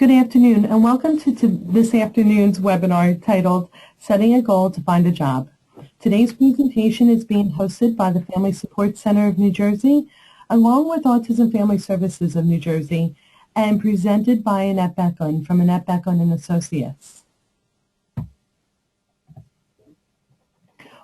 Good afternoon, and welcome to this afternoon's webinar titled Setting a Goal to Find a Job. Today's presentation is being hosted by the Family Support Center of New Jersey, along with Autism Family Services of New Jersey, and presented by Annette Becklin from Annette Becklin and Associates.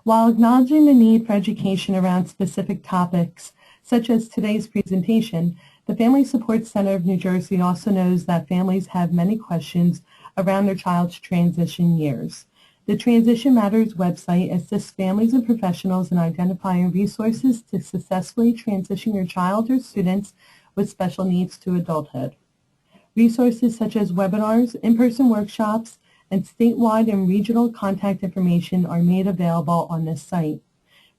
While acknowledging the need for education around specific topics, such as today's presentation, the Family Support Center of New Jersey also knows that families have many questions around their child's transition years. The Transition Matters website assists families and professionals in identifying resources to successfully transition your child or students with special needs to adulthood. Resources such as webinars, in-person workshops, and statewide and regional contact information are made available on this site.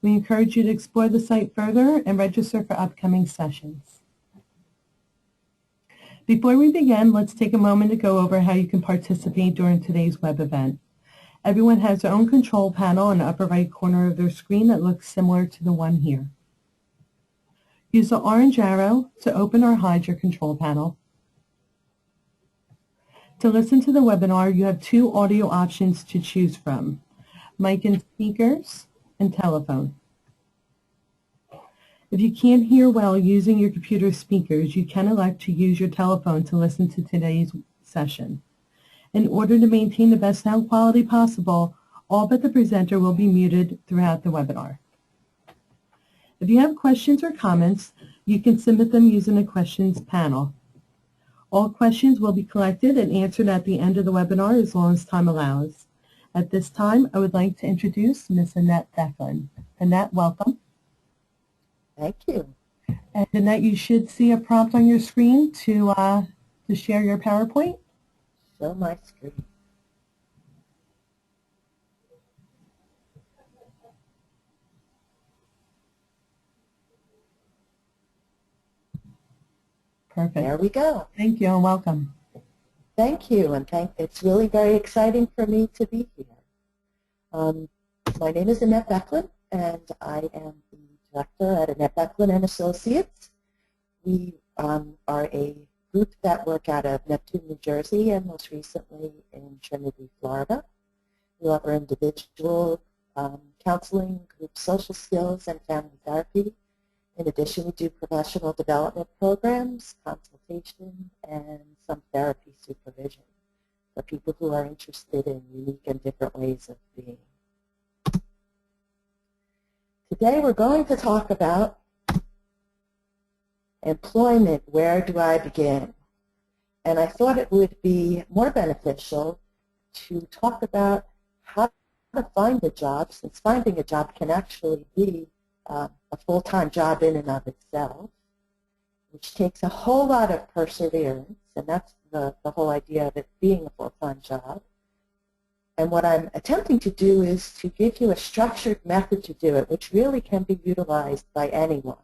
We encourage you to explore the site further and register for upcoming sessions. Before we begin, let's take a moment to go over how you can participate during today's web event. Everyone has their own control panel in the upper right corner of their screen that looks similar to the one here. Use the orange arrow to open or hide your control panel. To listen to the webinar, you have two audio options to choose from: mic and speakers and telephone. If you can't hear well using your computer speakers, you can elect to use your telephone to listen to today's session. In order to maintain the best sound quality possible, all but the presenter will be muted throughout the webinar. If you have questions or comments, you can submit them using the questions panel. All questions will be collected and answered at the end of the webinar as long as time allows. At this time, I would like to introduce Ms. Annette Becklin. Annette, welcome. Thank you. And Annette, you should see a prompt on your screen to share your PowerPoint. Show my screen. Perfect. There we go. Thank you and welcome. Thank you, and it's really very exciting for me to be here. My name is Annette Becklin, and I am the director at Annette Becklin and Associates. We are a group that work out of Neptune, New Jersey, and most recently in Trinity, Florida. We offer individual counseling, group social skills, and family therapy. In addition, we do professional development programs, consultation, and some therapy supervision for people who are interested in unique and different ways of being. Today we're going to talk about employment. Where do I begin? And I thought it would be more beneficial to talk about how to find a job, since finding a job can actually be a full-time job in and of itself, which takes a whole lot of perseverance, and that's the whole idea of it being a full-time job. And what I'm attempting to do is to give you a structured method to do it, which really can be utilized by anyone.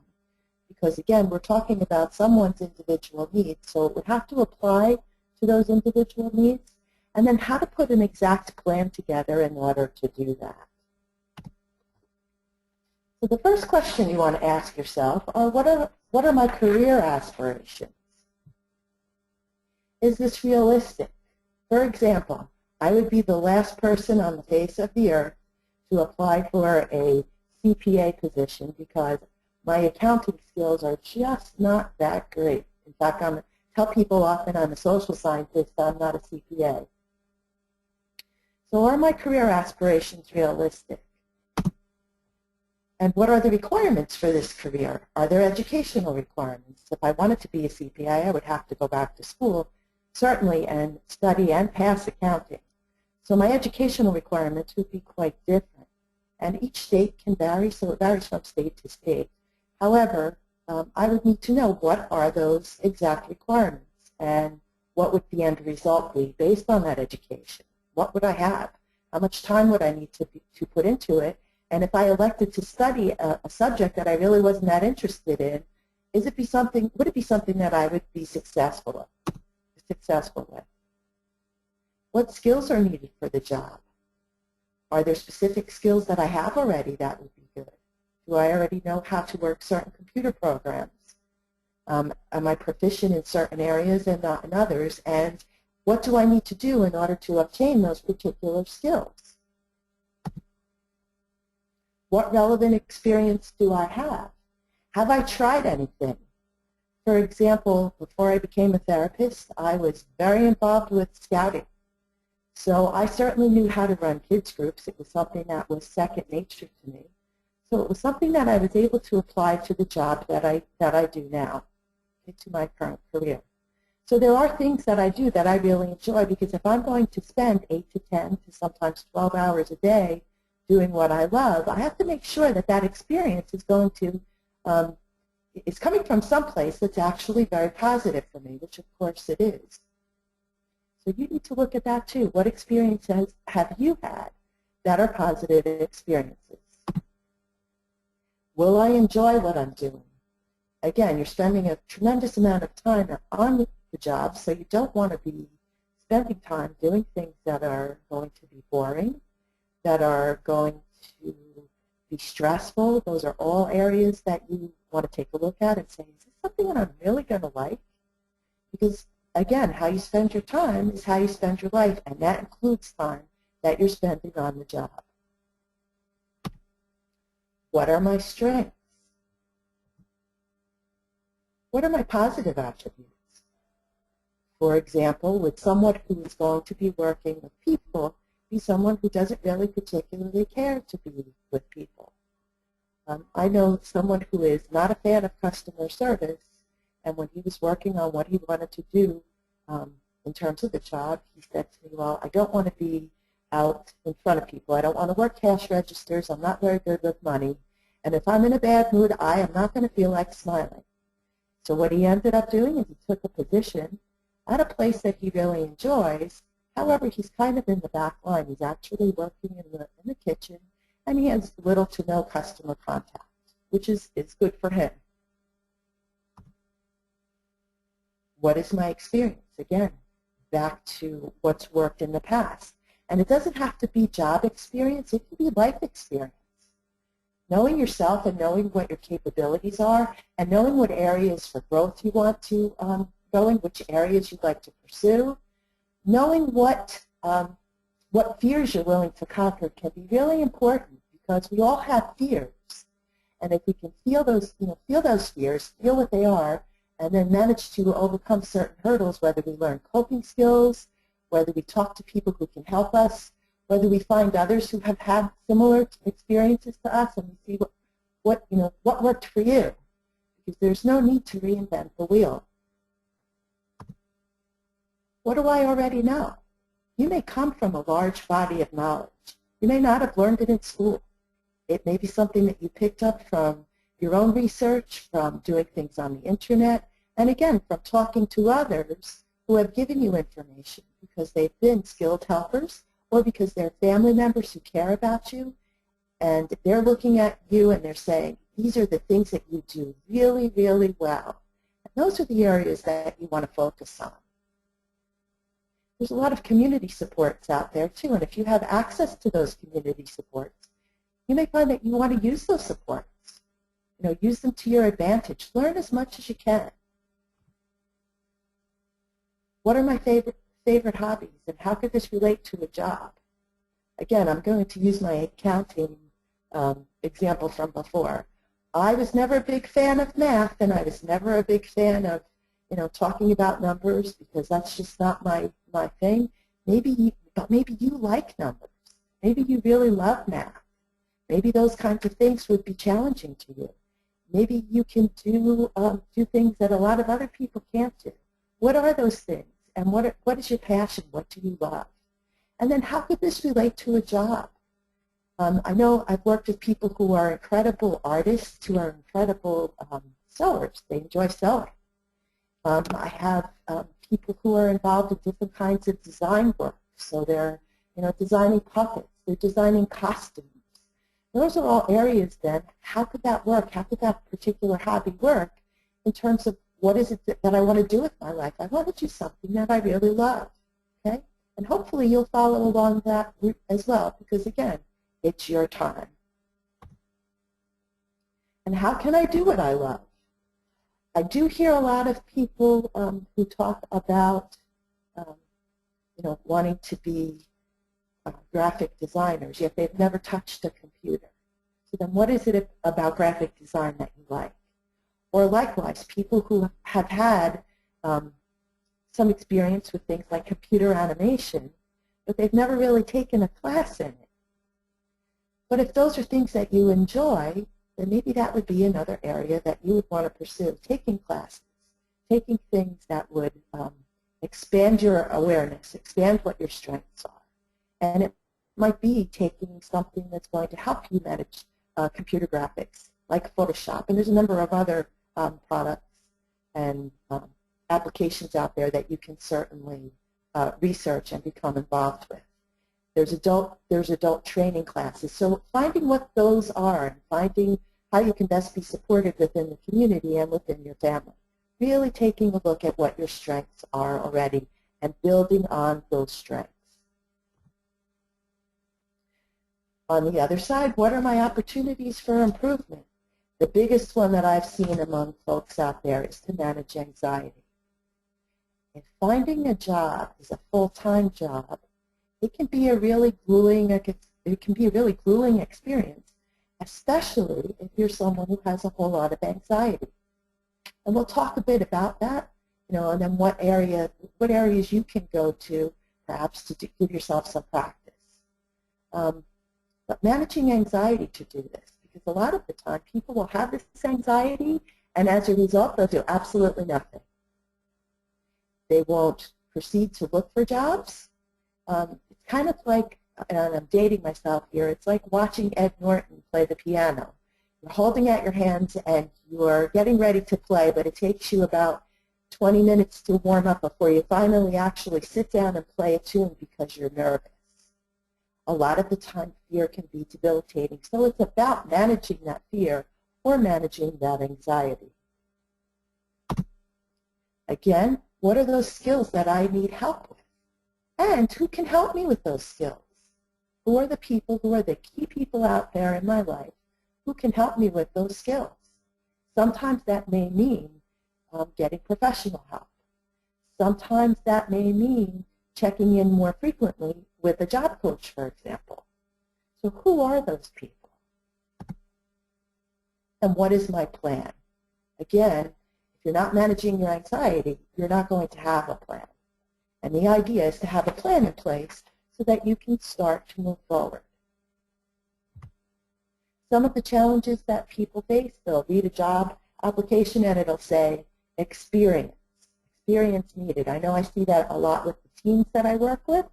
Because again, we're talking about someone's individual needs, so it would have to apply to those individual needs, and then how to put an exact plan together in order to do that. So the first question you want to ask yourself are, what are my career aspirations? Is this realistic? For example, I would be the last person on the face of the earth to apply for a CPA position because my accounting skills are just not that great. In fact, I tell people often I'm a social scientist, I'm not a CPA. So are my career aspirations realistic? And what are the requirements for this career? Are there educational requirements? If I wanted to be a CPA, I would have to go back to school, certainly, and study and pass accounting. So my educational requirements would be quite different. And each state can vary, so it varies from state to state. However, I would need to know what are those exact requirements and what would the end result be based on that education. What would I have? How much time would I need to put into it? And if I elected to study a subject that I really wasn't that interested in, would it be something that I would be successful with? What skills are needed for the job? Are there specific skills that I have already that would be good? Do I already know how to work certain computer programs? Am I proficient in certain areas and not in others? And What do I need to do in order to obtain those particular skills? What relevant experience do I have? Have I tried anything? For example, before I became a therapist, I was very involved with scouting. So I certainly knew how to run kids groups. It was something that was second nature to me. So it was something that I was able to apply to the job that I do now, to my current career. So there are things that I do that I really enjoy, because if I'm going to spend 8 to 10 to sometimes 12 hours a day doing what I love, I have to make sure that that experience is going to is coming from someplace that's actually very positive for me, which of course it is. So you need to look at that too. What experiences have you had that are positive experiences? Will I enjoy what I'm doing? Again, you're spending a tremendous amount of time on the job, so you don't want to be spending time doing things that are going to be boring, that are going to be stressful. Those are all areas that you want to take a look at and say, is this something that I'm really going to like? Because, again, how you spend your time is how you spend your life, and that includes time that you're spending on the job. What are my strengths? What are my positive attributes? For example, would someone who is going to be working with people be someone who doesn't really particularly care to be with people? I know someone who is not a fan of customer service, and when he was working on what he wanted to do in terms of the job, he said to me, well, I don't want to be out in front of people. I don't want to work cash registers. I'm not very good with money. And if I'm in a bad mood, I am not going to feel like smiling. So what he ended up doing is he took a position at a place that he really enjoys. However, he's kind of in the back line. He's actually working in the kitchen, and he has little to no customer contact, which is good for him. What is my experience? Again, back to what's worked in the past. And it doesn't have to be job experience. It can be life experience. Knowing yourself and knowing what your capabilities are, and knowing what areas for growth you want to go in, which areas you'd like to pursue, knowing what fears you're willing to conquer can be really important, because we all have fears. And if we can feel those fears, feel what they are, and then manage to overcome certain hurdles, whether we learn coping skills, whether we talk to people who can help us, whether we find others who have had similar experiences to us, and we see what worked for you, because there's no need to reinvent the wheel. What do I already know? You may come from a large body of knowledge. You may not have learned it in school. It may be something that you picked up from your own research, from doing things on the internet, and again, from talking to others who have given you information because they've been skilled helpers, or because they're family members who care about you, and they're looking at you and they're saying, these are the things that you do really, really well. And those are the areas that you want to focus on. There's a lot of community supports out there too, and if you have access to those community supports, you may find that you want to use those supports. Use them to your advantage. Learn as much as you can. What are my favorite hobbies, and how could this relate to a job? Again, I'm going to use my accounting example from before. I was never a big fan of math, and I was never a big fan of talking about numbers, because that's just not my thing. Maybe you like numbers. Maybe you really love math. Maybe those kinds of things would be challenging to you. Maybe you can do things that a lot of other people can't do. What are those things? And what is your passion? What do you love? And then how could this relate to a job? I know I've worked with people who are incredible artists, who are incredible sewers. They enjoy sewing. I have people who are involved in different kinds of design work. So they're designing puppets. They're designing costumes. Those are all areas then. How could that work? How could that particular hobby work in terms of what is it that I want to do with my life? I want to do something that I really love. Okay? And hopefully you'll follow along that route as well, because again, it's your time. And how can I do what I love? I do hear a lot of people who talk about wanting to be graphic designers, yet they've never touched a computer. So then what is it about graphic design that you like? Or likewise, people who have had some experience with things like computer animation, but they've never really taken a class in it. But if those are things that you enjoy, then maybe that would be another area that you would want to pursue, taking classes, taking things that would expand your awareness, expand what your strengths are. And it might be taking something that's going to help you manage computer graphics, like Photoshop. And there's a number of other products and applications out there that you can certainly research and become involved with. There's adult training classes. So finding what those are and finding how you can best be supported within the community and within your family. Really taking a look at what your strengths are already and building on those strengths. On the other side, what are my opportunities for improvement? The biggest one that I've seen among folks out there is to manage anxiety. If finding a job is a full-time job, it can be a really grueling experience, especially if you're someone who has a whole lot of anxiety. And we'll talk a bit about that, and then what areas you can go to, perhaps to give yourself some practice. But managing anxiety to do this, because a lot of the time people will have this anxiety, and as a result, they'll do absolutely nothing. They won't proceed to look for jobs. It's kind of like, and I'm dating myself here, it's like watching Ed Norton play the piano. You're holding out your hands and you're getting ready to play, but it takes you about 20 minutes to warm up before you finally actually sit down and play a tune because you're nervous. A lot of the time, fear can be debilitating. So it's about managing that fear or managing that anxiety. Again, what are those skills that I need help with? And who can help me with those skills? Who are the people who are the key people out there in my life who can help me with those skills? Sometimes that may mean getting professional help. Sometimes that may mean checking in more frequently with a job coach, for example. So who are those people? And what is my plan? Again, if you're not managing your anxiety, you're not going to have a plan. And the idea is to have a plan in place so that you can start to move forward. Some of the challenges that people face, they'll read a job application and it'll say experience needed. I know I see that a lot with the teens that I work with,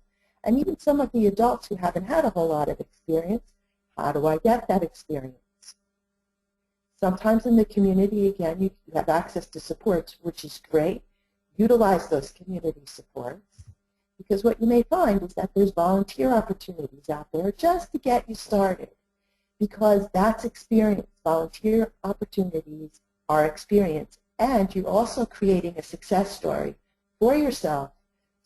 and even some of the adults who haven't had a whole lot of experience. How do I get that experience? Sometimes in the community, again, you have access to supports, which is great. Utilize those community supports, because what you may find is that there's volunteer opportunities out there just to get you started, because that's experience. Volunteer opportunities are experience, and you're also creating a success story for yourself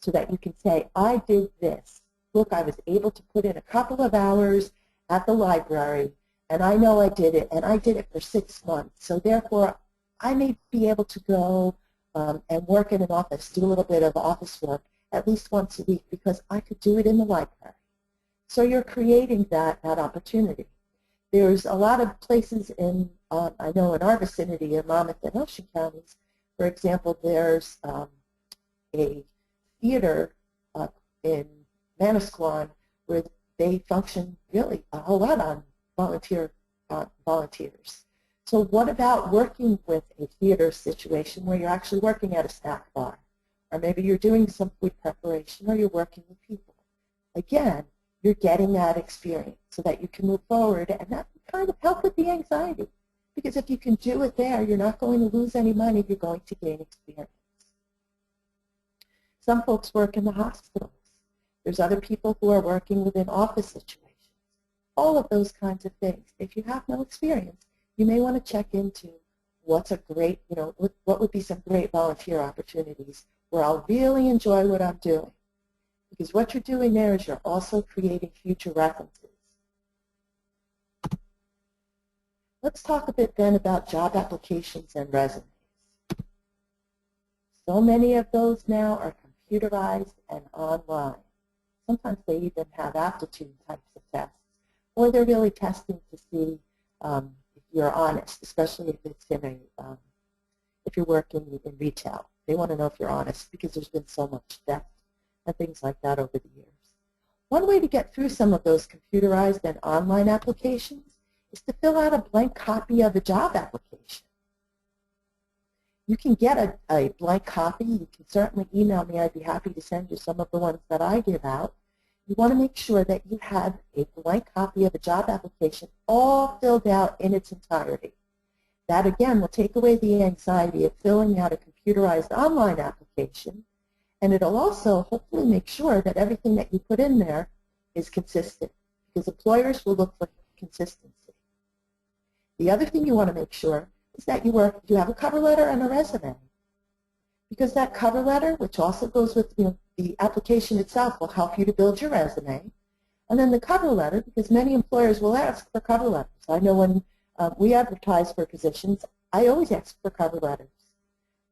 so that you can say, I did this. Look, I was able to put in a couple of hours at the library, and I know I did it, and I did it for 6 months. So therefore, I may be able to go and work in an office, do a little bit of office work at least once a week because I could do it in the library. So you're creating that opportunity. There's a lot of places in, I know in our vicinity in Monmouth and Ocean counties, for example, there's a theater in Manasquan where they function really a whole lot on volunteers. So what about working with a theater situation where you're actually working at a snack bar? Or maybe you're doing some food preparation or you're working with people. Again, you're getting that experience so that you can move forward, and that can kind of help with the anxiety. Because if you can do it there, you're not going to lose any money, you're going to gain experience. Some folks work in the hospitals. There's other people who are working within office situations. All of those kinds of things. If you have no experience, you may want to check into what's a great, what would be some great volunteer opportunities where I'll really enjoy what I'm doing. Because what you're doing there is you're also creating future references. Let's talk a bit then about job applications and resumes. So many of those now are computerized and online. Sometimes they even have aptitude types of tests, or they're really testing to see if you're honest, especially if it's in a if you're working in retail. They want to know if you're honest because there's been so much theft and things like that over the years. One way to get through some of those computerized and online applications is to fill out a blank copy of a job application. You can get a blank copy. You can certainly email me. I'd be happy to send you some of the ones that I give out. You want to make sure that you have a blank copy of a job application all filled out in its entirety. That, again, will take away the anxiety of filling out a computerized online application, and it'll also hopefully make sure that everything that you put in there is consistent, because employers will look for consistency. The other thing you want to make sure is that you have a cover letter and a resume, because that cover letter, which also goes with the application itself, will help you to build your resume, and then the cover letter, because many employers will ask for cover letters. I know when we advertise for positions, I always ask for cover letters.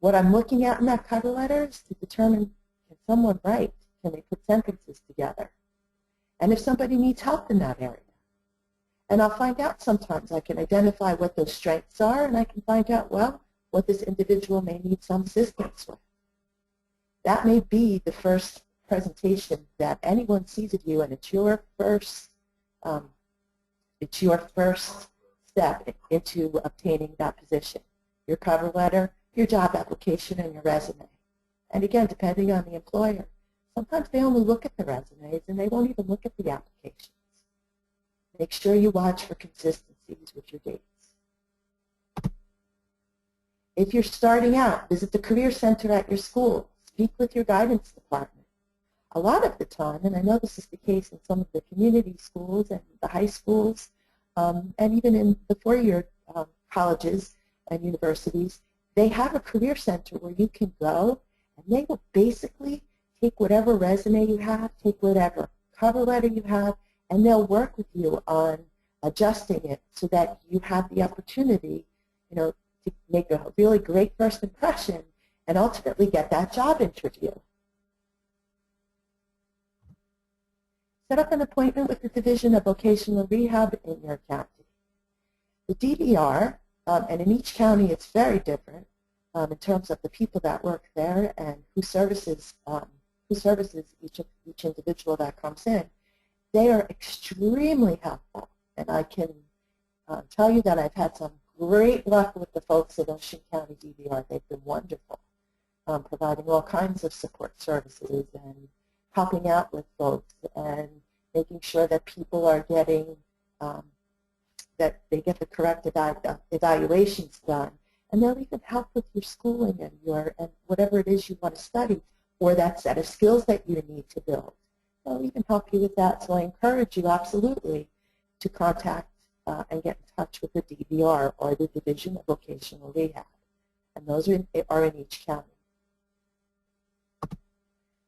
What I'm looking at in that cover letter is to determine, can someone write? Can they put sentences together? And if somebody needs help in that area. And I'll find out sometimes. I can identify what those strengths are, and I can find out, well, what this individual may need some assistance with. That may be the first presentation that anyone sees of you, and it's your first step into obtaining that position. Your cover letter, your job application, and your resume. And again, depending on the employer, sometimes they only look at the resumes and they won't even look at the applications. Make sure you watch for consistencies with your dates. If you're starting out, visit the Career Center at your school. Speak with your guidance department. A lot of the time, and I know this is the case in some of the community schools and the high schools, and even in the four-year colleges and universities, they have a career center where you can go, and they will basically take whatever resume you have, take whatever cover letter you have, and they'll work with you on adjusting it so that you have the opportunity, to make a really great first impression and ultimately get that job interview. Set up an appointment with the Division of Vocational Rehab in your county. The DVR, and in each county it's very different in terms of the people that work there and who services each individual that comes in. They are extremely helpful, and I can tell you that I've had some great luck with the folks at Ocean County DVR. They've been wonderful, providing all kinds of support services and helping out with folks and making sure that people are getting, that they get the correct evaluations done. And they'll even help with your schooling and whatever it is you want to study or that set of skills that you need to build. They'll even help you with that. So I encourage you absolutely to contact and get in touch with the DVR or the Division of Vocational Rehab. And those are in each county.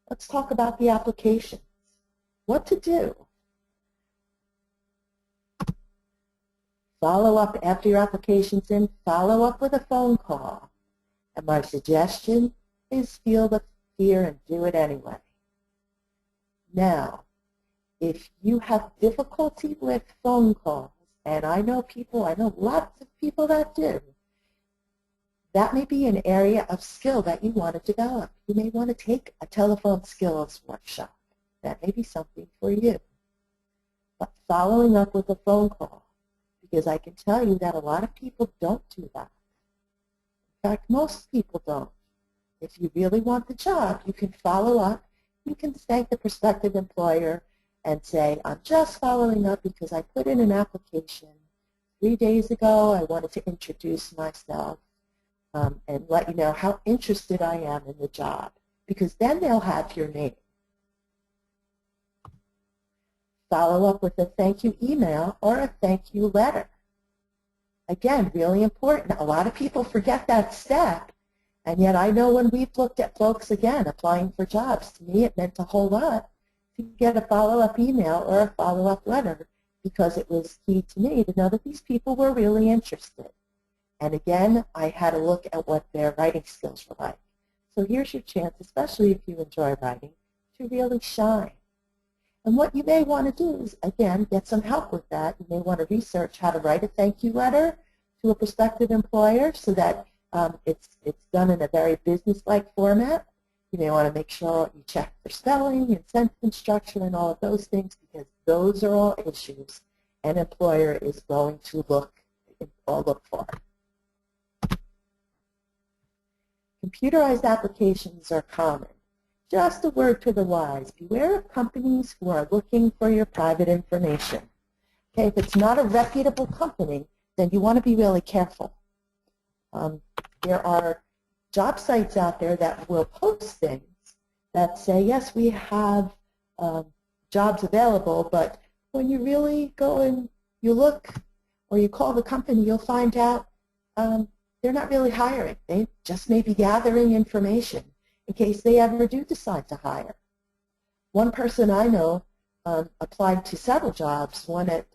Let's talk about the applications. What to do. Follow up after your application's in. Follow up with a phone call. And my suggestion is feel the fear and do it anyway. Now, if you have difficulty with phone calls, and I know lots of people that do, that may be an area of skill that you want to develop. You may want to take a telephone skills workshop. That may be something for you. But following up with a phone call, because I can tell you that a lot of people don't do that. In fact, most people don't. If you really want the job, you can follow up. You can thank the prospective employer and say, I'm just following up because I put in an application 3 days ago. I wanted to introduce myself and let you know how interested I am in the job, because then they'll have your name. Follow up with a thank you email or a thank you letter. Again, really important. A lot of people forget that step, and yet I know when we've looked at folks, again, applying for jobs, to me it meant a whole lot to get a follow-up email or a follow-up letter, because it was key to me to know that these people were really interested. And again, I had a look at what their writing skills were like. So here's your chance, especially if you enjoy writing, to really shine. And what you may want to do is, again, get some help with that. You may want to research how to write a thank you letter to a prospective employer so that it's done in a very business-like format. You may want to make sure you check for spelling and sentence structure and all of those things, because those are all issues an employer is going to look for. Computerized applications are common. Just a word to the wise. Beware of companies who are looking for your private information. Okay, if it's not a reputable company, then you want to be really careful. There are job sites out there that will post things that say, yes, we have jobs available, but when you really go and you look or you call the company, you'll find out they're not really hiring. They just may be gathering information in case they ever do decide to hire. One person I know applied to several jobs, one at,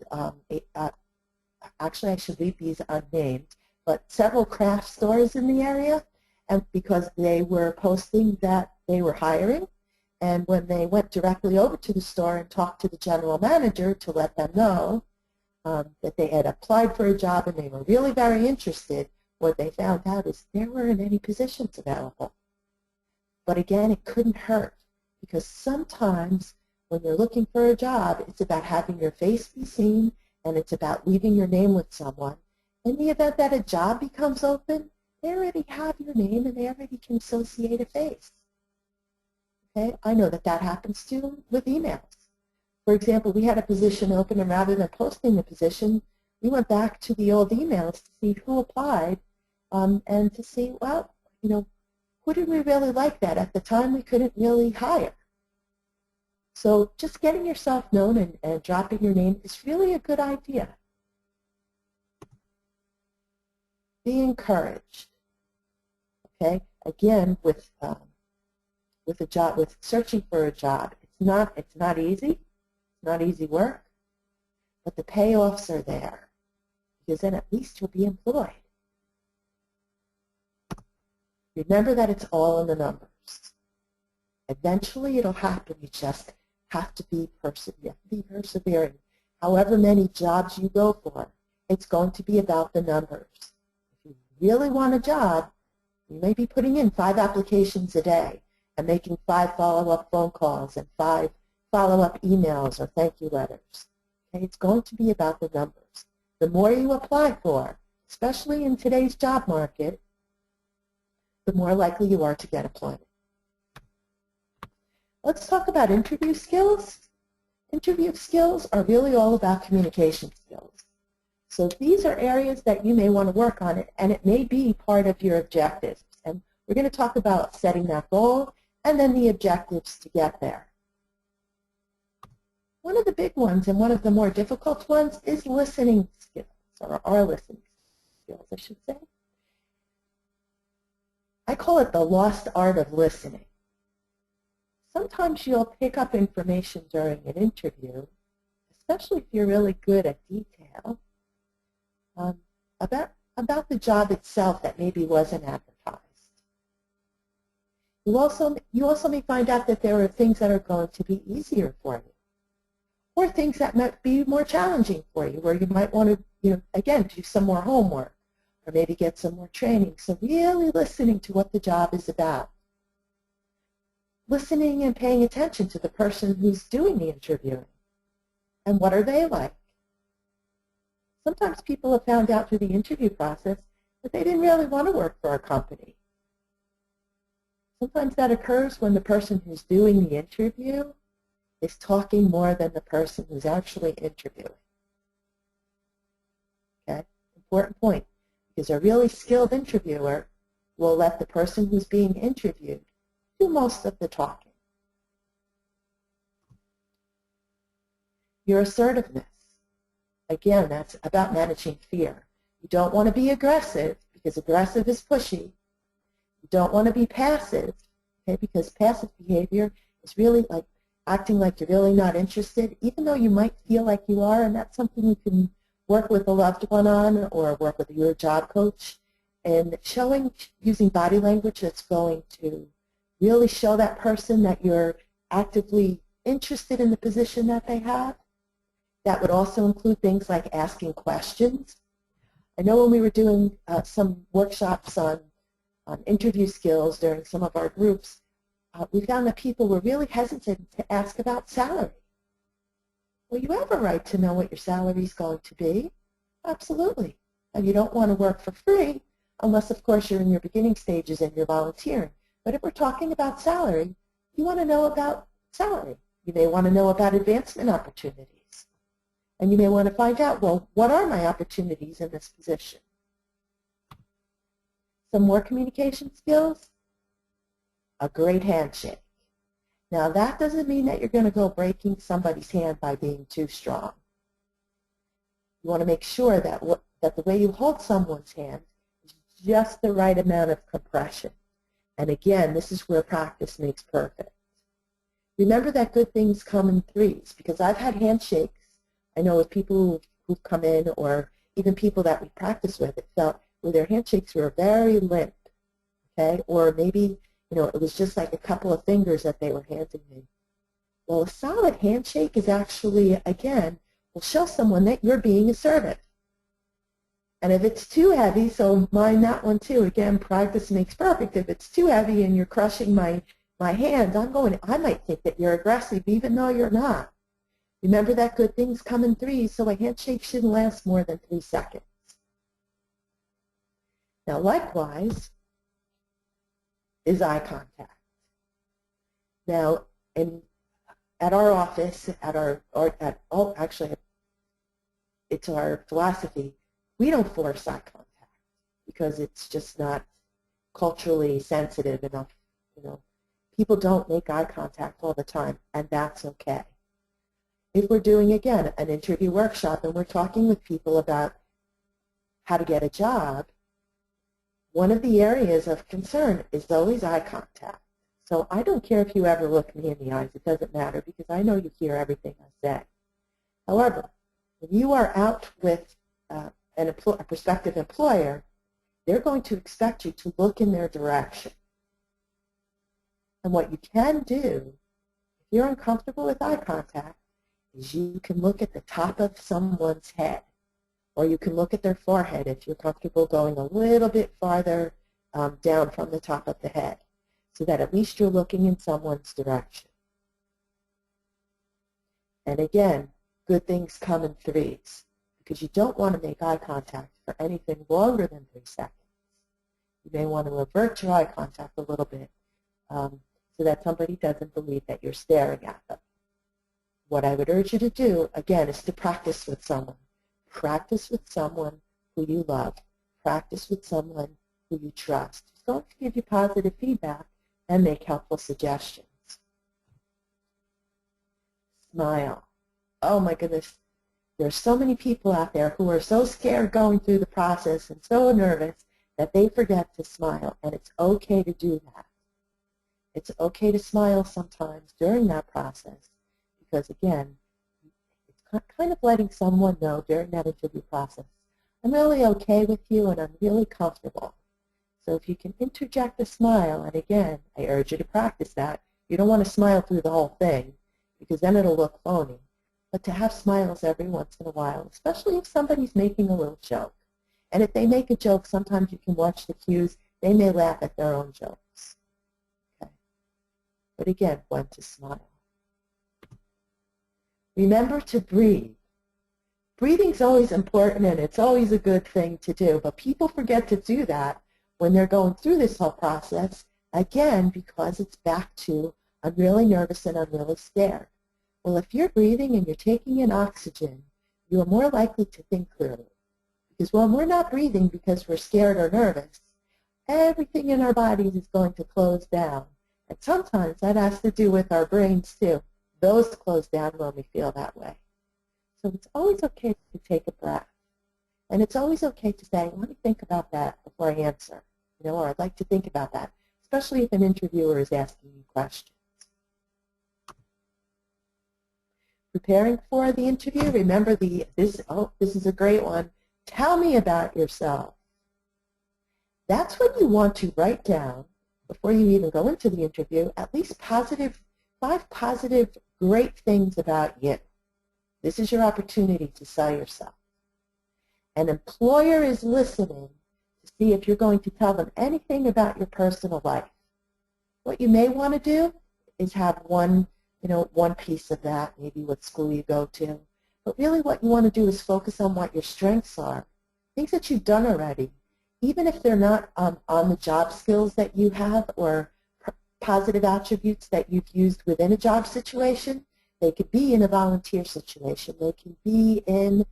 actually I should leave these unnamed, but several craft stores in the area, and because they were posting that they were hiring, and when they went directly over to the store and talked to the general manager to let them know that they had applied for a job and they were really very interested, what they found out is there weren't any positions available. But again, it couldn't hurt, because sometimes when you're looking for a job, it's about having your face be seen, and it's about leaving your name with someone. In the event that a job becomes open, they already have your name and they already can associate a face. Okay, I know that that happens too with emails. For example, we had a position open, and rather than posting the position, we went back to the old emails to see who applied and to see, well, you know, who did we really like that? At the time, we couldn't really hire. So just getting yourself known and dropping your name is really a good idea. Be encouraged. Okay, again, with a job, with searching for a job, it's not easy. It's not easy work, but the payoffs are there, because then at least you'll be employed. Remember that it's all in the numbers. Eventually it'll happen. You just have to be persevering. However many jobs you go for, it's going to be about the numbers. If you really want a job, you may be putting in 5 applications a day and making 5 follow-up phone calls and 5 follow-up emails or thank you letters. Okay? It's going to be about the numbers. The more you apply for, especially in today's job market, the more likely you are to get employment. Let's talk about interview skills. Interview skills are really all about communication skills. So these are areas that you may want to work on, and it may be part of your objectives. And we're going to talk about setting that goal and then the objectives to get there. One of the big ones and one of the more difficult ones is listening skills, or our listening skills, I should say. I call it the lost art of listening. Sometimes you'll pick up information during an interview, especially if you're really good at detail, about the job itself that maybe wasn't advertised. You also may find out that there are things that are going to be easier for you, or things that might be more challenging for you, where you might want to, again, do some more homework, or maybe get some more training. So really listening to what the job is about. Listening and paying attention to the person who's doing the interviewing. And what are they like? Sometimes people have found out through the interview process that they didn't really want to work for a company. Sometimes that occurs when the person who's doing the interview is talking more than the person who's actually interviewing. Okay? Important point. Because a really skilled interviewer will let the person who's being interviewed do most of the talking. Your assertiveness. Again, that's about managing fear. You don't want to be aggressive, because aggressive is pushy. You don't want to be passive, okay, because passive behavior is really like acting like you're really not interested, even though you might feel like you are, and that's something you can work with a loved one on, or work with your job coach, and using body language that's going to really show that person that you're actively interested in the position that they have. That would also include things like asking questions. I know when we were doing some workshops on interview skills during some of our groups, we found that people were really hesitant to ask about salary. Well, you have a right to know what your salary is going to be. Absolutely. And you don't want to work for free unless, of course, you're in your beginning stages and you're volunteering. But if we're talking about salary, you want to know about salary. You may want to know about advancement opportunities. And you may want to find out, well, what are my opportunities in this position? Some more communication skills. A great handshake. Now, that doesn't mean that you're going to go breaking somebody's hand by being too strong. You want to make sure that the way you hold someone's hand is just the right amount of compression. And again, this is where practice makes perfect. Remember that good things come in threes, because I've had handshakes, I know with people who've come in, or even people that we practice with, it felt where their handshakes were very limp, okay? Or maybe, it was just like a couple of fingers that they were handing me. Well, a solid handshake is actually, again, will show someone that you're being assertive. And if it's too heavy, so mind that one too. Again, practice makes perfect. If it's too heavy and you're crushing my hand, I might think that you're aggressive even though you're not. Remember that good things come in threes, so a handshake shouldn't last more than 3 seconds. Now, likewise, is eye contact. Now, at our office, it's our philosophy, we don't force eye contact because it's just not culturally sensitive enough. People don't make eye contact all the time, and that's okay. If we're doing, again, an interview workshop and we're talking with people about how to get a job, one of the areas of concern is always eye contact. So I don't care if you ever look me in the eyes. It doesn't matter because I know you hear everything I say. However, when you are out with a prospective employer, they're going to expect you to look in their direction. And what you can do, if you're uncomfortable with eye contact, is you can look at the top of someone's head, or you can look at their forehead if you're comfortable going a little bit farther down from the top of the head, so that at least you're looking in someone's direction. And again, good things come in threes, because you don't want to make eye contact for anything longer than 3 seconds. You may want to avert your eye contact a little bit so that somebody doesn't believe that you're staring at them. What I would urge you to do, again, is to practice with someone. Practice with someone who you love. Practice with someone who you trust. Who's going to give you positive feedback and make helpful suggestions. Smile. Oh my goodness. There are so many people out there who are so scared going through the process and so nervous that they forget to smile, and it's okay to do that. It's okay to smile sometimes during that process because, again, it's kind of letting someone know during that interview process, I'm really okay with you and I'm really comfortable. So if you can interject a smile, and again, I urge you to practice that. You don't want to smile through the whole thing because then it'll look phony. But to have smiles every once in a while, especially if somebody's making a little joke. And if they make a joke, sometimes you can watch the cues. They may laugh at their own jokes. Okay. But again, when to smile. Remember to breathe. Breathing's always important and it's always a good thing to do, but people forget to do that when they're going through this whole process, again, because it's back to I'm really nervous and I'm really scared. Well, if you're breathing and you're taking in oxygen, you're more likely to think clearly. Because when we're not breathing because we're scared or nervous, everything in our bodies is going to close down. And sometimes that has to do with our brains too. Those close down when we feel that way. So it's always okay to take a breath. And it's always okay to say, let me think about that before I answer. Or I'd like to think about that, especially if an interviewer is asking you questions. Preparing for the interview, remember this is a great one. Tell me about yourself. That's when you want to write down before you even go into the interview, at least 5 positive, great things about you. This is your opportunity to sell yourself. An employer is listening to see if you're going to tell them anything about your personal life. What you may want to do is have one piece of that, maybe what school you go to. But really what you want to do is focus on what your strengths are, things that you've done already, even if they're not on the job skills that you have or positive attributes that you've used within a job situation. They could be in a volunteer situation. They can be in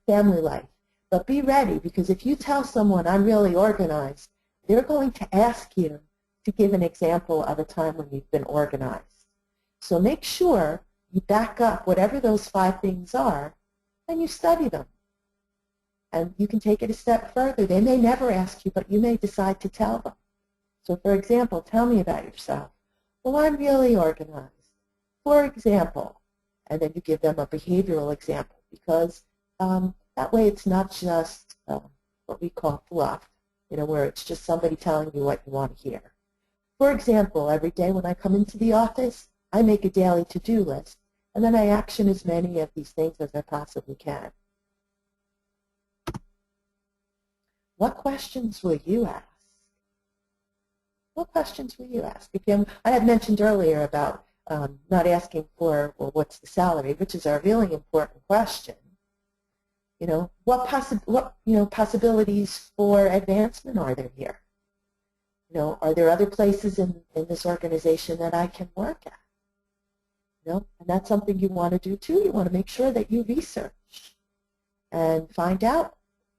family life. But be ready, because if you tell someone, I'm really organized, they're going to ask you to give an example of a time when you've been organized. So make sure you back up whatever those 5 things are and you study them. And you can take it a step further. They may never ask you, but you may decide to tell them. So for example, tell me about yourself. Well, I'm really organized. For example, and then you give them a behavioral example, because that way it's not just what we call fluff, where it's just somebody telling you what you want to hear. For example, every day when I come into the office, I make a daily to-do list, and then I action as many of these things as I possibly can. What questions will you ask? What questions will you ask? Again, I had mentioned earlier about not asking for, well, what's the salary, which is a really important question. What possibilities for advancement are there here? Are there other places in this organization that I can work at? And that's something you want to do too. You want to make sure that you research and find out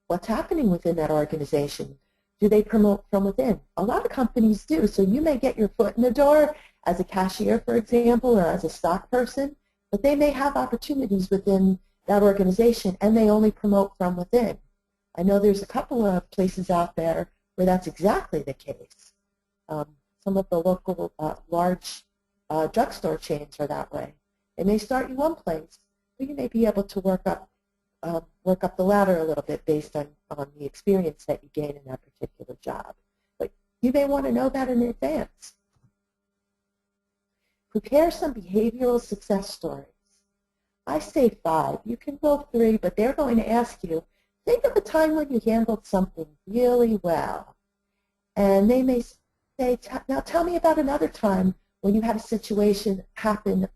what's happening within that organization. Do they promote from within? A lot of companies do. So you may get your foot in the door as a cashier, for example, or as a stock person, but they may have opportunities within that organization, and they only promote from within. I know there's a couple of places out there where that's exactly the case. Some of the local large drugstore chains are that way. They may start you one place, but you may be able to work up the ladder a little bit based on the experience that you gain in that particular job. But you may want to know that in advance. Prepare some behavioral success stories. I say 5. You can go 3, but they're going to ask you, think of a time when you handled something really well. And they may say, now tell me about another time when you had a situation happen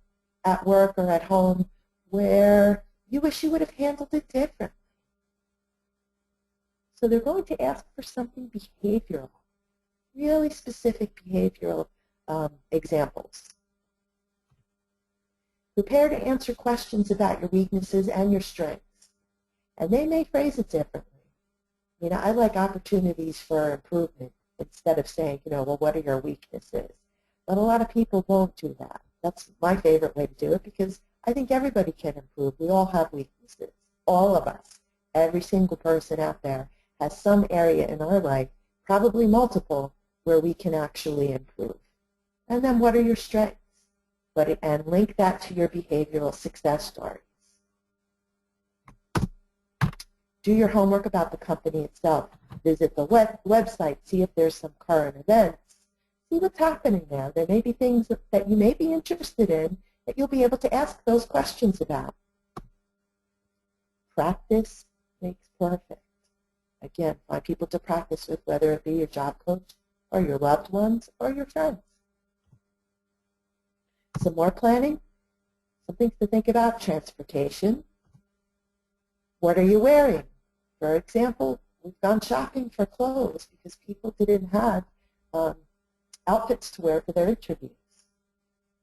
at work or at home where you wish you would have handled it differently. So they're going to ask for something behavioral, really specific behavioral examples. Prepare to answer questions about your weaknesses and your strengths. And they may phrase it differently. I like opportunities for improvement instead of saying, well, what are your weaknesses? But a lot of people won't do that. That's my favorite way to do it, because I think everybody can improve. We all have weaknesses. All of us. Every single person out there has some area in our life, probably multiple, where we can actually improve. And then what are your strengths? And link that to your behavioral success stories. Do your homework about the company itself. Visit the website. See if there's some current events. See what's happening there. There may be things that you may be interested in that you'll be able to ask those questions about. Practice makes perfect. Again, find people to practice with, whether it be your job coach or your loved ones or your friends. Some more planning, some things to think about: transportation. What are you wearing? For example, we've gone shopping for clothes because people didn't have outfits to wear for their interviews.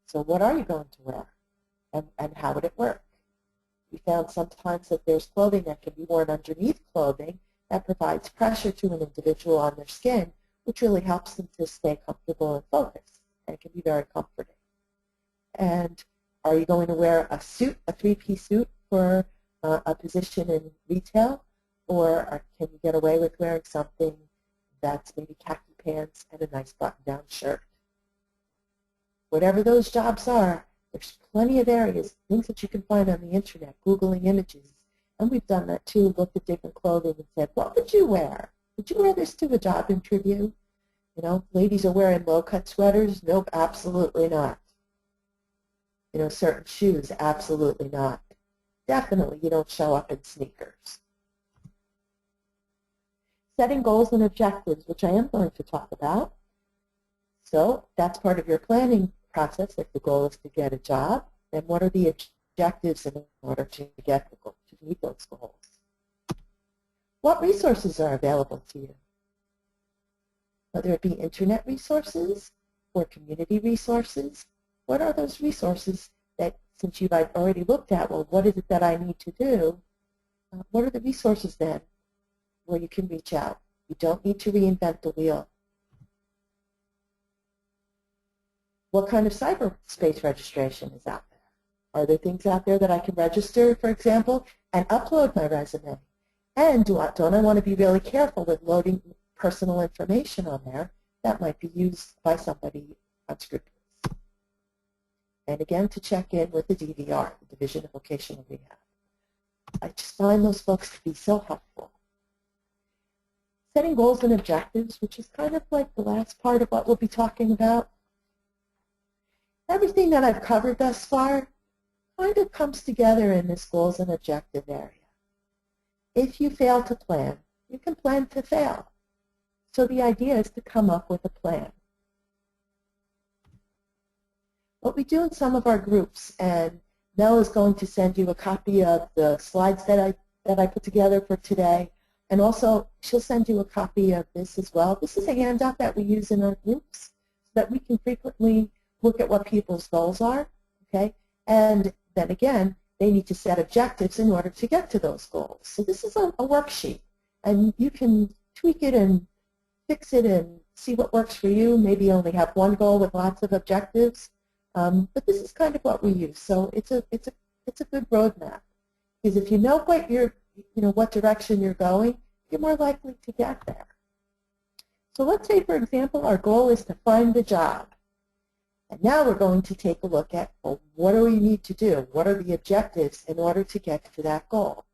So what are you going to wear? And how would it work? We found sometimes that there's clothing that can be worn underneath clothing that provides pressure to an individual on their skin, which really helps them to stay comfortable and focused. And it can be very comforting. And are you going to wear a suit, a 3-piece suit for a position in retail? Or can you get away with wearing something that's maybe khaki pants and a nice button-down shirt? Whatever those jobs are, there's plenty of areas, things that you can find on the internet, Googling images. And we've done that too, looked at different clothing and said, what would you wear? Would you wear this to a job interview? You know, ladies are wearing low-cut sweaters. Nope, absolutely not. You know, certain shoes, absolutely not. Definitely you don't show up in sneakers. Setting goals and objectives, which I am going to talk about. So that's part of your planning process. If the goal is to get a job, then what are the objectives in order to get the goal, to meet those goals? What resources are available to you? Whether it be internet resources or community resources, what are those resources that, since you've already looked at, well, what is it that I need to do? What are the resources then where you can reach out? You don't need to reinvent the wheel. What kind of cyberspace registration is out there? Are there things out there that I can register, for example, and upload my resume? And don't I want to be really careful with loading personal information on there that might be used by somebody unscrupulous? And again, to check in with the DVR, the Division of Vocational Rehab. I just find those folks to be so helpful. Setting goals and objectives, which is kind of like the last part of what we'll be talking about. Everything that I've covered thus far kind of comes together in this goals and objective area. If you fail to plan, you can plan to fail. So the idea is to come up with a plan. What we do in some of our groups, and Mel is going to send you a copy of the slides that I put together for today, and also she'll send you a copy of this as well. This is a handout that we use in our groups so that we can frequently look at what people's goals are, okay? And then again, they need to set objectives in order to get to those goals. So this is a worksheet, and you can tweak it and fix it and see what works for you. Maybe only have one goal with lots of objectives, but this is kind of what we use. So it's a good roadmap, because if you know what direction you're going, you're more likely to get there. So let's say, for example, our goal is to find a job. And now we're going to take a look at, well, what do we need to do? What are the objectives in order to get to that goal?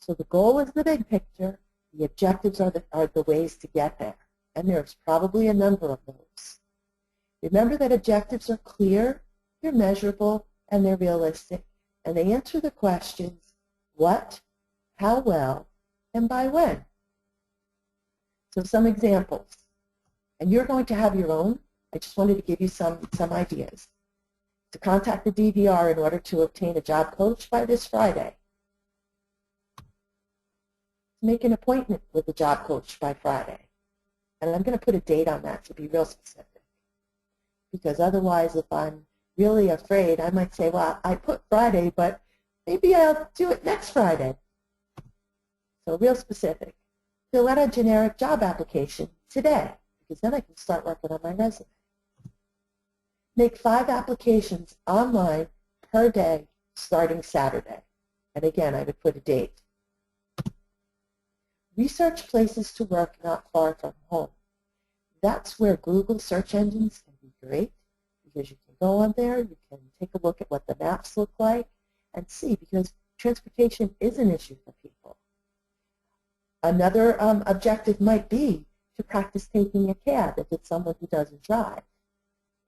So the goal is the big picture. The objectives are the ways to get there. And there's probably a number of those. Remember that objectives are clear, they're measurable, and they're realistic. And they answer the questions, what, how well, and by when. So some examples. And you're going to have your own. I just wanted to give you some ideas. To contact the DVR in order to obtain a job coach by this Friday. Make an appointment with a job coach by Friday. And I'm going to put a date on that to be real specific. Because otherwise, if I'm really afraid, I might say, well, I put Friday, but maybe I'll do it next Friday. So real specific. Fill out a generic job application today, because then I can start working on my resume. Make 5 applications online per day starting Saturday. And again, I would put a date. Research places to work not far from home. That's where Google search engines can be great, because you can go on there, you can take a look at what the maps look like and see, because transportation is an issue for people. Another objective might be to practice taking a cab if it's someone who doesn't drive.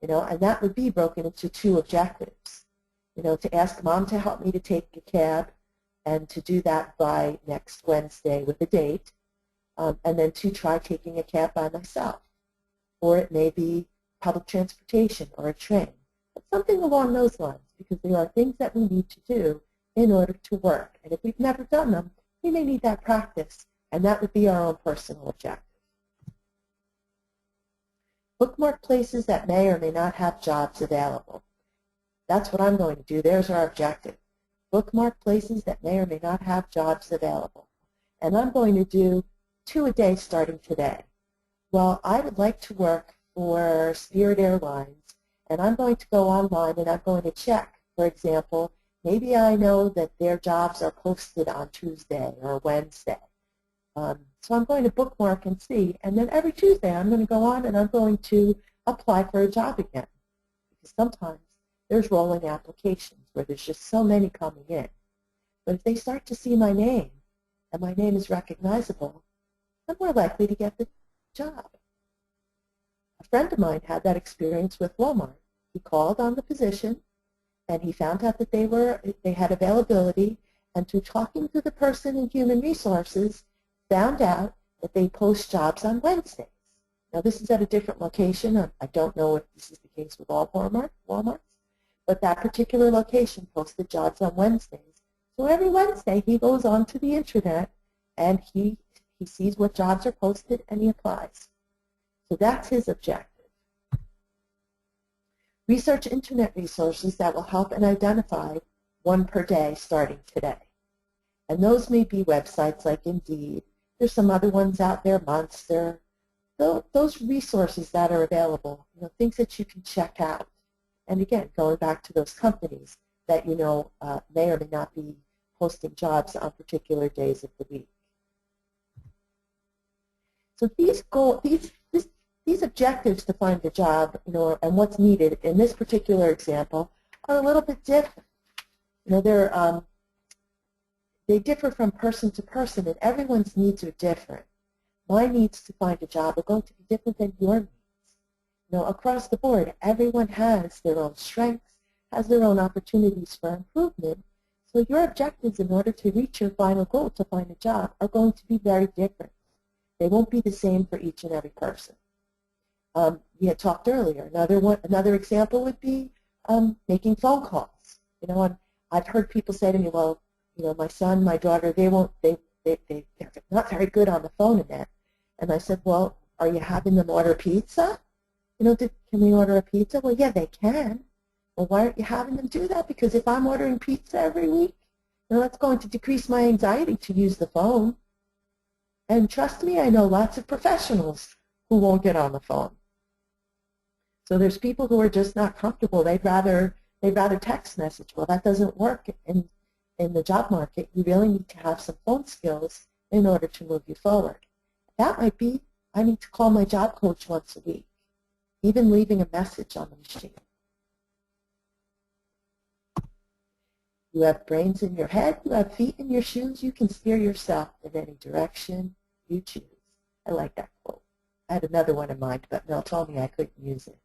And that would be broken into 2 objectives. To ask mom to help me to take a cab, and to do that by next Wednesday with a date, and then to try taking a cab by myself. Or it may be public transportation or a train, but something along those lines, because there are things that we need to do in order to work. And if we've never done them, we may need that practice, and that would be our own personal objective. Bookmark places that may or may not have jobs available. That's what I'm going to do. There's our objective. Bookmark places that may or may not have jobs available. And I'm going to do 2 a day starting today. Well, I would like to work for Spirit Airlines, and I'm going to go online and I'm going to check. For example, maybe I know that their jobs are posted on Tuesday or Wednesday. So I'm going to bookmark and see, and then every Tuesday I'm going to go on and I'm going to apply for a job again. Because sometimes there's rolling applications where there's just so many coming in. But if they start to see my name, and my name is recognizable, I'm more likely to get the job. A friend of mine had that experience with Walmart. He called on the position, and he found out that they had availability, and through talking to the person in human resources, found out that they post jobs on Wednesdays. Now, this is at a different location. I don't know if this is the case with all Walmarts, but that particular location posted jobs on Wednesdays. So every Wednesday, he goes onto the internet, and he sees what jobs are posted, and he applies. So that's his objective. Research internet resources that will help and identify one per day starting today. And those may be websites like Indeed. There's some other ones out there, Monster. Those resources that are available, things that you can check out. And again, going back to those companies that may or may not be posting jobs on particular days of the week. So these objectives to find a job, and what's needed in this particular example are a little bit different. They differ from person to person, and everyone's needs are different. My needs to find a job are going to be different than your needs. Across the board, everyone has their own strengths, has their own opportunities for improvement. So your objectives in order to reach your final goal to find a job are going to be very different. They won't be the same for each and every person. We had talked earlier. Another example would be making phone calls. I've heard people say to me, well, my son, my daughter, they're not very good on the phone and that. And I said, well, are you having them order pizza? Can we order a pizza? Well, yeah, they can. Well, why aren't you having them do that? Because if I'm ordering pizza every week, that's going to decrease my anxiety to use the phone. And trust me, I know lots of professionals who won't get on the phone. So there's people who are just not comfortable. They'd rather text message. Well, that doesn't work in the job market. You really need to have some phone skills in order to move you forward. That might be, I need to call my job coach once a week, even leaving a message on the machine. You have brains in your head, you have feet in your shoes, you can steer yourself in any direction you choose. I like that quote. I had another one in mind, but Mel told me I couldn't use it.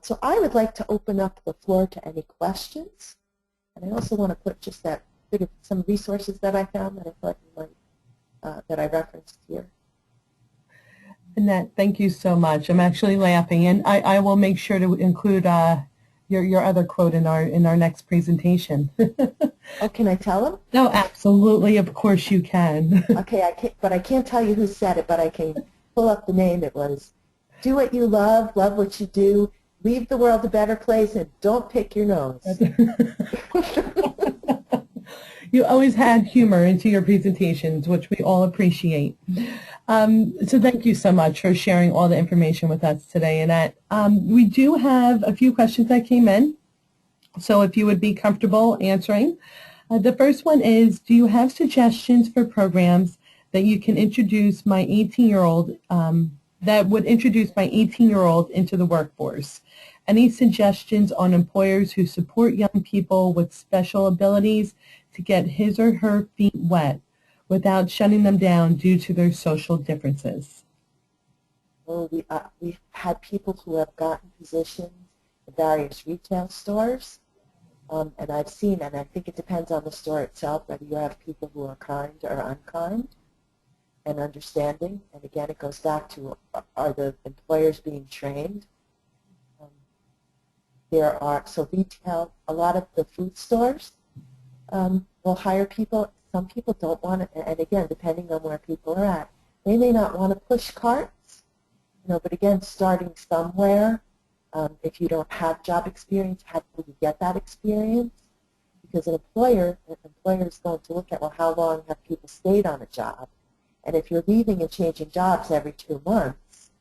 So I would like to open up the floor to any questions. And I also want to put just that bit of some resources that I found that I thought you might, that I referenced here. Annette, thank you so much. I'm actually laughing, and I will make sure to include your other quote in our next presentation. Oh, can I tell them? No, absolutely. Of course you can. Okay, I can't tell you who said it, but I can pull up the name. It was, do what you love what you do, leave the world a better place, and don't pick your nose. You always had humor into your presentations, which we all appreciate. So thank you so much for sharing all the information with us today, Annette. We do have a few questions that came in, so if you would be comfortable answering. The first one is, do you have suggestions for programs that you can introduce my 18-year-old, that would introduce my 18-year-old into the workforce? Any suggestions on employers who support young people with special abilities to get his or her feet wet without shutting them down due to their social differences? Well, we've had people who have gotten positions in various retail stores, and I've seen, and I think it depends on the store itself, whether you have people who are kind or unkind and understanding. And again, it goes back to, are the employers being trained? So retail, a lot of the food stores will hire people. Some people don't want to, and again, depending on where people are at, they may not want to push carts, but again, starting somewhere, if you don't have job experience, how do you get that experience? Because an employer is going to look at, well, how long have people stayed on a job? And if you're leaving and changing jobs every 2 months,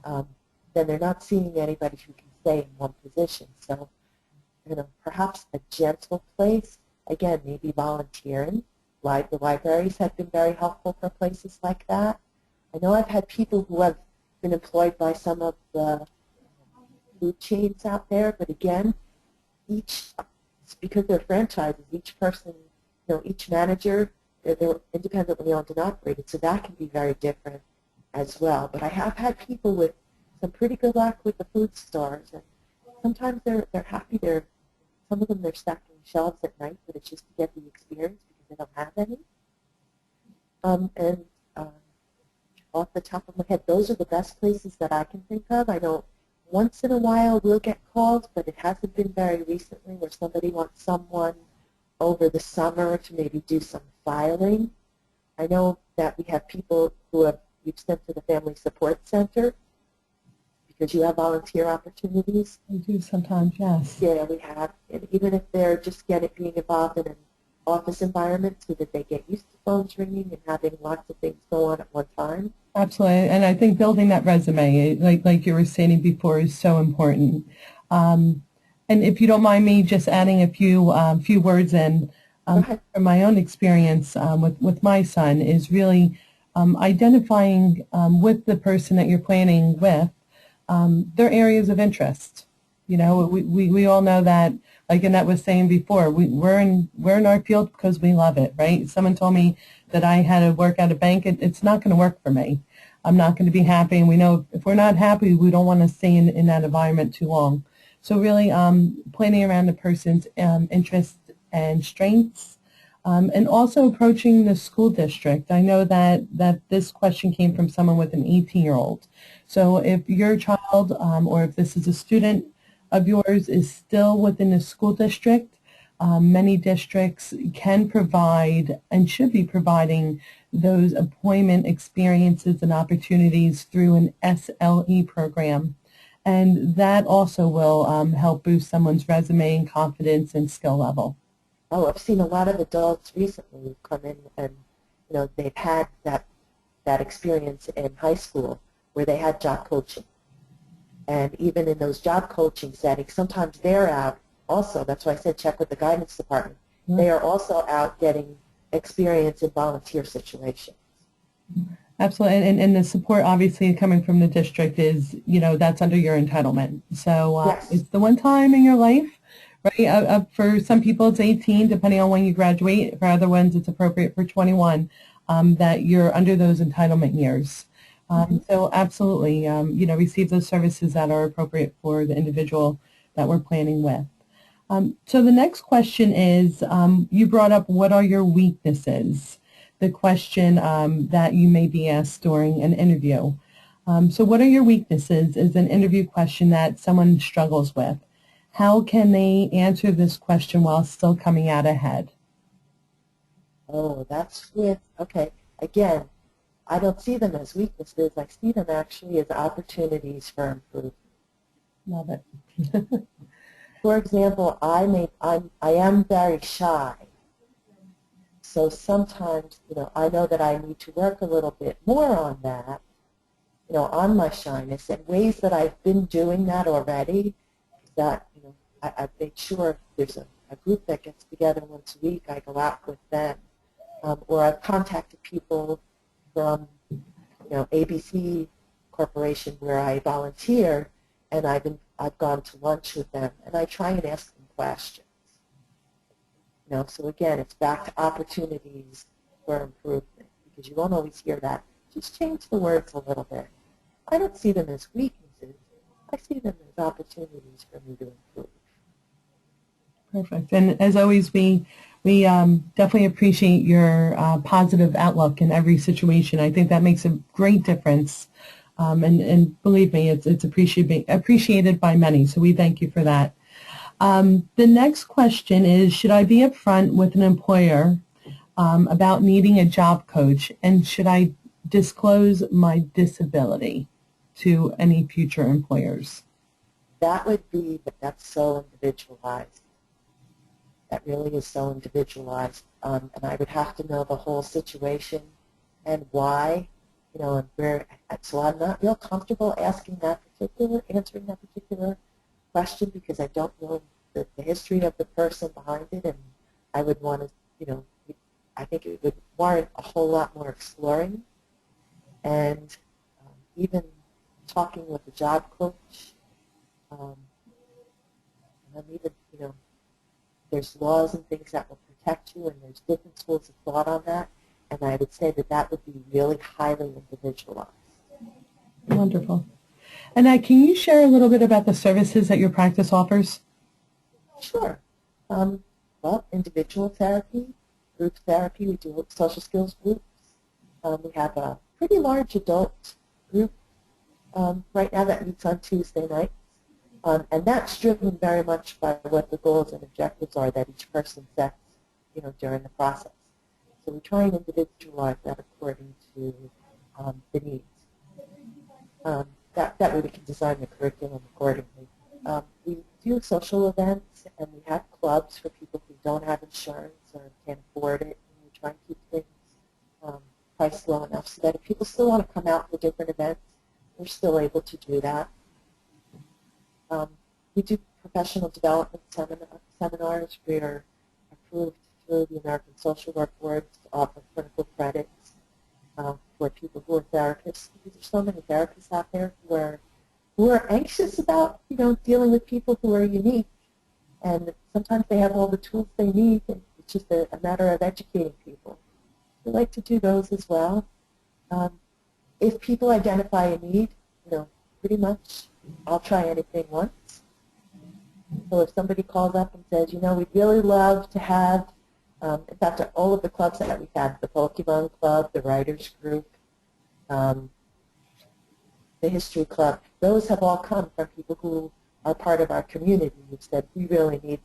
then they're not seeing anybody who can stay in one position. So, perhaps a gentle place, again, maybe volunteering. The libraries have been very helpful for places like that. I know I've had people who have been employed by some of the food chains out there, but again, because they're franchises, each person, each manager, they're independently owned and operated, so that can be very different as well. But I have had people with some pretty good luck with the food stores, and sometimes they're happy. Some of them they're stacking shelves at night, but it's just to get the experience because they don't have any. And off the top of my head, those are the best places that I can think of. I know once in a while we'll get calls, but it hasn't been very recently, where somebody wants someone over the summer to maybe do some filing. I know that we have people who we've sent to the Family Support Center because you have volunteer opportunities. We do sometimes, yes. Yeah, we have. And even if they're just being involved in an office environment so that they get used to phones ringing and having lots of things go on at one time. Absolutely, and I think building that resume, like you were saying before, is so important. And if you don't mind me just adding a few words in, from my own experience with my son, is really identifying with the person that you're planning with their areas of interest. You know, we all know that, like Annette was saying before, we're in our field because we love it, right? Someone told me that I had to work at a bank. It's not going to work for me. I'm not going to be happy, and we know if we're not happy, we don't want to stay in that environment too long. So really planning around the person's interests and strengths, and also approaching the school district. I know that this question came from someone with an 18-year-old. So if your child or if this is a student of yours is still within the school district, many districts can provide and should be providing those employment experiences and opportunities through an SLE program. And that also will help boost someone's resume and confidence and skill level. Oh, I've seen a lot of adults recently who come in and, they've had that experience in high school where they had job coaching. And even in those job coaching settings, sometimes they're out also. That's why I said check with the guidance department. Mm-hmm. They are also out getting experience in volunteer situations. Absolutely, and the support obviously coming from the district is, that's under your entitlement. So yes. It's the one time in your life, right? For some people it's 18, depending on when you graduate. For other ones it's appropriate for 21, that you're under those entitlement years. So absolutely, receive those services that are appropriate for the individual that we're planning with. So the next question is, you brought up what are your weaknesses? The question that you may be asked during an interview. So what are your weaknesses is an interview question that someone struggles with. How can they answer this question while still coming out ahead? Oh, okay. Again, I don't see them as weaknesses. I see them actually as opportunities for improvement. Love it. For example, I am very shy. So sometimes, I know that I need to work a little bit more on that, on my shyness, and ways that I've been doing that already. That, I've made sure there's a group that gets together once a week. I go out with them, or I've contacted people from, ABC Corporation where I volunteer, and I've gone to lunch with them, and I try and ask them questions. So again, it's back to opportunities for improvement, because you won't always hear that. Just change the words a little bit. I don't see them as weaknesses. I see them as opportunities for me to improve. Perfect. And as always, we definitely appreciate your positive outlook in every situation. I think that makes a great difference. And believe me, it's appreciated by many. So we thank you for that. The next question is, should I be upfront with an employer about needing a job coach, and should I disclose my disability to any future employers? That's so individualized. That really is so individualized. And I would have to know the whole situation and why, and where. So I'm not real comfortable answering that particular question, because I don't know the history of the person behind it, and I would want to, I think it would warrant a whole lot more exploring, and even talking with a job coach, and even, there's laws and things that will protect you, and there's different schools of thought on that, and I would say that would be really highly individualized. Wonderful. Annette, can you share a little bit about the services that your practice offers? Sure. Well, individual therapy, group therapy, we do social skills groups. We have a pretty large adult group right now that meets on Tuesday nights. And that's driven very much by what the goals and objectives are that each person sets, during the process. So we try and individualize that according to the needs. That way we can design the curriculum accordingly. We do social events, and we have clubs for people who don't have insurance or can't afford it. And we try and keep things priced low enough so that if people still want to come out for different events, we're still able to do that. We do professional development seminars. We are approved through the American Social Work Board to offer clinical credits for people who are therapists. Because there's so many therapists out there who are anxious about, dealing with people who are unique. And sometimes they have all the tools they need, and it's just a matter of educating people. We like to do those as well. If people identify a need, pretty much I'll try anything once. So if somebody calls up and says, we'd really love to have, in fact, all of the clubs that we've had, the Pokemon Club, the Writers Group, the History Club, those have all come from people who are part of our community who've said, we really need,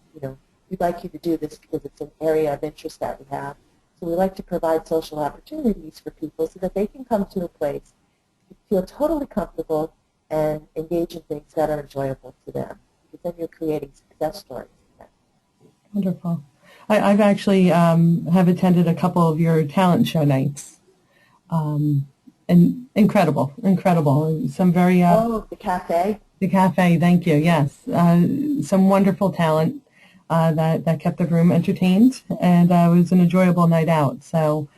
we'd like you to do this because it's an area of interest that we have. So we like to provide social opportunities for people so that they can come to a place, feel totally comfortable, and engage in things that are enjoyable to them. Because then you're creating success stories. Wonderful. I've actually have attended a couple of your talent show nights. And incredible. Some very... the cafe? The cafe, thank you, yes. Some wonderful talent that kept the room entertained, and it was an enjoyable night out. So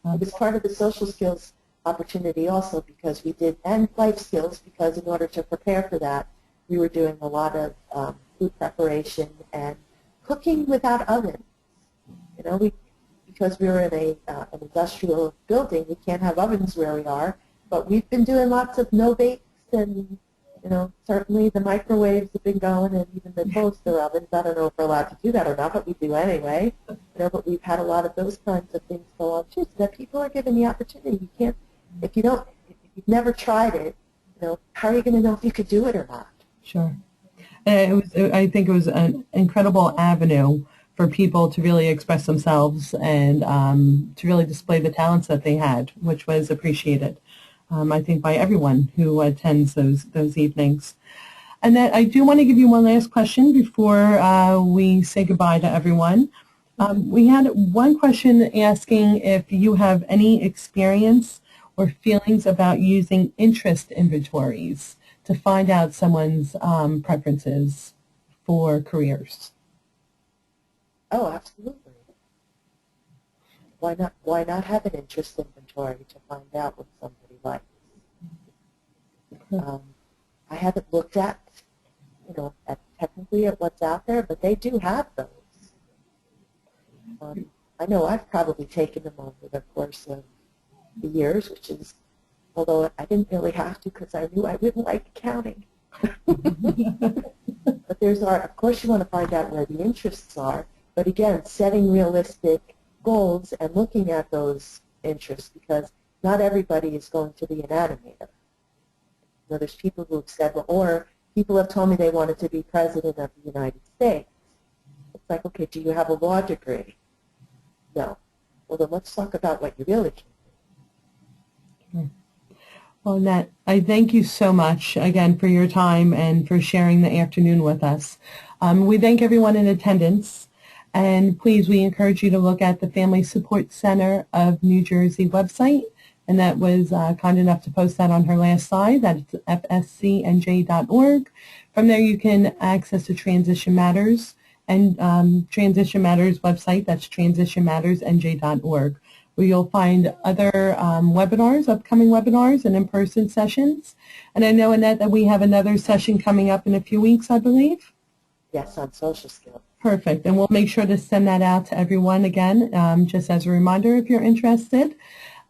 it was part of the social skills opportunity also because we did, and life skills, because in order to prepare for that, we were doing a lot of food preparation and cooking without ovens. Because we were in an industrial building, we can't have ovens where we are, but we've been doing lots of no-bakes, and certainly the microwaves have been going, and even the toaster ovens. I don't know if we're allowed to do that or not, but we do anyway. But we've had a lot of those kinds of things go on too, so that people are given the opportunity. You can't, if you've never tried it, how are you going to know if you could do it or not? Sure. I think it was an incredible avenue for people to really express themselves and to really display the talents that they had, which was appreciated, I think, by everyone who attends those evenings. Annette, I do want to give you one last question before we say goodbye to everyone. We had one question asking if you have any experience or feelings about using interest inventories to find out someone's preferences for careers. Oh, absolutely. Why not have an interest inventory to find out what somebody likes? I haven't looked at, technically at what's out there, but they do have those. I know I've probably taken them over the course of the years, which is, although I didn't really have to because I knew I wouldn't like accounting. But of course you want to find out where the interests are, but again, setting realistic goals and looking at those interests, because not everybody is going to be an animator. There's people who have said, or people have told me they wanted to be president of the United States. It's like, okay, do you have a law degree? No. Well, then let's talk about what you really can do. Well, Annette, I thank you so much again for your time and for sharing the afternoon with us. We thank everyone in attendance, and please, we encourage you to look at the Family Support Center of New Jersey website, and that was kind enough to post that on her last slide. That's fscnj.org. From there, you can access the Transition Matters and Transition Matters website. That's transitionmattersnj.org, where you'll find other webinars, upcoming webinars, and in-person sessions. And I know, Annette, that we have another session coming up in a few weeks, I believe. Yes, on social skills. Perfect. And we'll make sure to send that out to everyone again, just as a reminder if you're interested.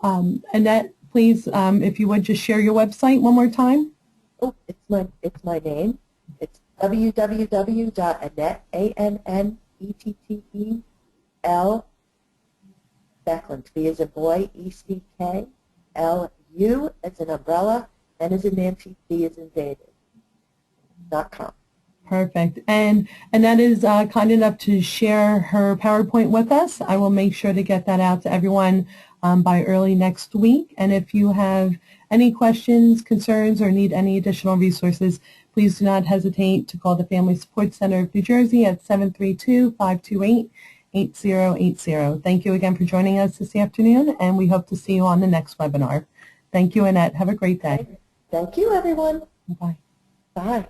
Annette, please, if you would just share your website one more time. Oh, it's my name. It's www.annette, A-N-N-E-T-T-E-L, Beckland, B as in boy, E-C-K-L-U as in umbrella, N as in Nancy, D as in David, .com. Perfect. And Annette is kind enough to share her PowerPoint with us. I will make sure to get that out to everyone by early next week. And if you have any questions, concerns, or need any additional resources, please do not hesitate to call the Family Support Center of New Jersey at 732-528-8080. Thank you again for joining us this afternoon, and we hope to see you on the next webinar. Thank you, Annette. Have a great day. Thank you, everyone. Bye. Bye.